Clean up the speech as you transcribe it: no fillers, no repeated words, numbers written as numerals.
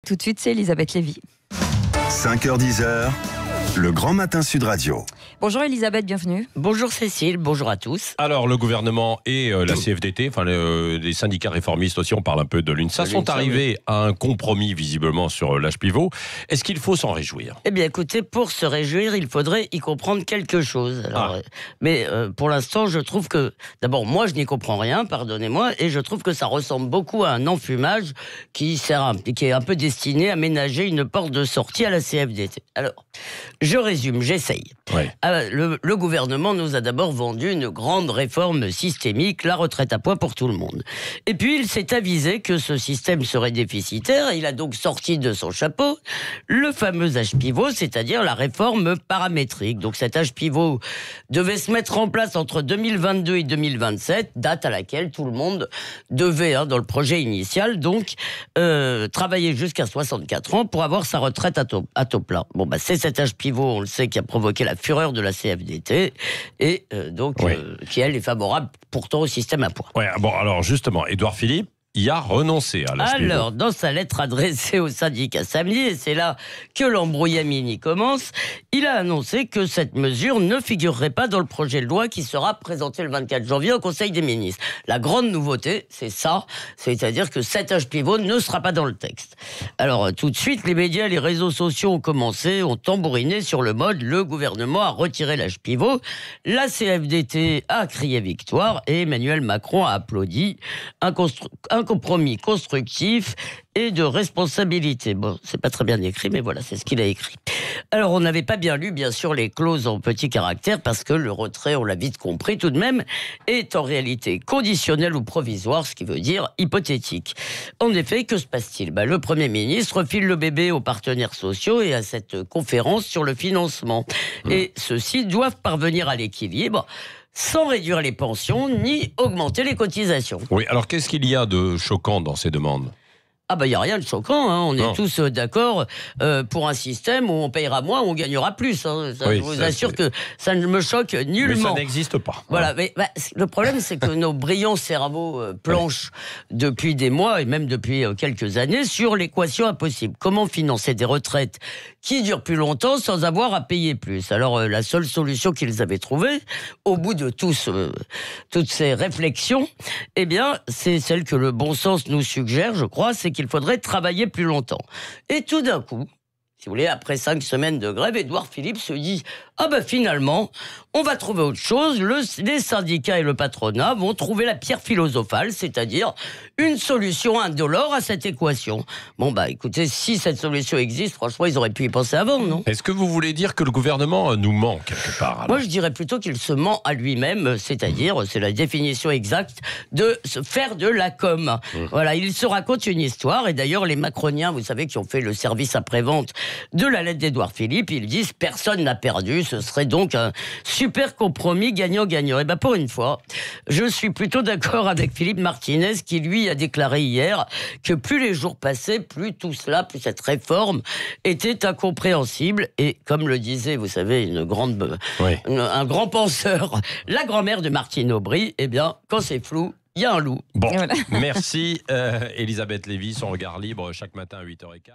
Tout de suite, c'est Elisabeth Lévy. 5h-10h, le Grand Matin Sud Radio. Bonjour Elisabeth, bienvenue. Bonjour Cécile, bonjour à tous. Alors, le gouvernement et la CFDT, enfin les syndicats réformistes aussi, on parle un peu de l'UNSA, sont arrivés à un compromis visiblement sur l'âge pivot. Est-ce qu'il faut s'en réjouir ? Eh bien écoutez, pour se réjouir, il faudrait y comprendre quelque chose. Alors, mais pour l'instant, je trouve que, d'abord, moi je n'y comprends rien, pardonnez-moi, et je trouve que ça ressemble beaucoup à un enfumage qui est un peu destiné à ménager une porte de sortie à la CFDT. Alors, je résume, j'essaye. Ouais. Le gouvernement nous a d'abord vendu une grande réforme systémique, la retraite à points pour tout le monde. Et puis il s'est avisé que ce système serait déficitaire, et il a donc sorti de son chapeau le fameux âge pivot, c'est-à-dire la réforme paramétrique. Donc cet âge pivot devait se mettre en place entre 2022 et 2027, date à laquelle tout le monde devait, dans le projet initial, donc travailler jusqu'à 64 ans pour avoir sa retraite à taux plein. Bon, c'est cet âge pivot, on le sait, qui a provoqué la fureur de la CFDT et qui, elle, est favorable pourtant au système à points. Ouais, bon, alors justement, Édouard Philippe y a renoncé à l'âge pivot. Alors, dans sa lettre adressée au syndicat samedi, et c'est là que l'embrouillamini commence, il a annoncé que cette mesure ne figurerait pas dans le projet de loi qui sera présenté le 24 janvier au Conseil des ministres. La grande nouveauté, c'est ça, c'est-à-dire que cet âge pivot ne sera pas dans le texte. Alors, tout de suite, les médias et les réseaux sociaux ont tambouriné sur le mode « le gouvernement a retiré l'âge pivot », la CFDT a crié victoire et Emmanuel Macron a applaudi un compromis constructif et de responsabilité. Bon, c'est pas très bien écrit, mais voilà, c'est ce qu'il a écrit. Alors, on n'avait pas bien lu, bien sûr, les clauses en petits caractères, parce que le retrait, on l'a vite compris tout de même, est en réalité conditionnel ou provisoire, ce qui veut dire hypothétique. En effet, que se passe-t-il ? Le Premier ministre file le bébé aux partenaires sociaux et à cette conférence sur le financement. Et ceux-ci doivent parvenir à l'équilibre, sans réduire les pensions ni augmenter les cotisations. Oui, alors qu'est-ce qu'il y a de choquant dans ces demandes ? Il n'y a rien de choquant, on est tous d'accord pour un système où on payera moins, où on gagnera plus. Je vous assure que ça ne me choque nullement. Mais ça n'existe pas. Voilà, mais le problème, c'est que nos brillants cerveaux planchent depuis des mois et même depuis quelques années sur l'équation impossible. Comment financer des retraites qui durent plus longtemps sans avoir à payer plus ? Alors, la seule solution qu'ils avaient trouvée, au bout de toutes ces réflexions, eh bien, c'est celle que le bon sens nous suggère, je crois, c'est qu'il faudrait travailler plus longtemps. Et tout d'un coup, si vous voulez, après 5 semaines de grève, Édouard Philippe se dit « finalement, on va trouver autre chose. Les syndicats et le patronat vont trouver la pierre philosophale, c'est-à-dire une solution indolore à cette équation. » Écoutez, si cette solution existe, franchement, ils auraient pu y penser avant, non ? Est-ce que vous voulez dire que le gouvernement nous ment quelque part ? Alors ? Moi, je dirais plutôt qu'il se ment à lui-même, c'est-à-dire, c'est la définition exacte de se faire de la com. Voilà, il se raconte une histoire, et d'ailleurs, les macroniens, vous savez, qui ont fait le service après-vente de la lettre d'Édouard Philippe, ils disent « personne n'a perdu », ce serait donc un super compromis gagnant-gagnant. Et pour une fois, je suis plutôt d'accord avec Philippe Martinez qui, lui, a déclaré hier que plus les jours passaient, plus tout cela, plus cette réforme était incompréhensible. Et comme le disait, vous savez, un grand penseur, la grand-mère de Martine Aubry, quand c'est flou, il y a un loup. Bon, merci Elisabeth Lévy, son regard libre chaque matin à 8h15.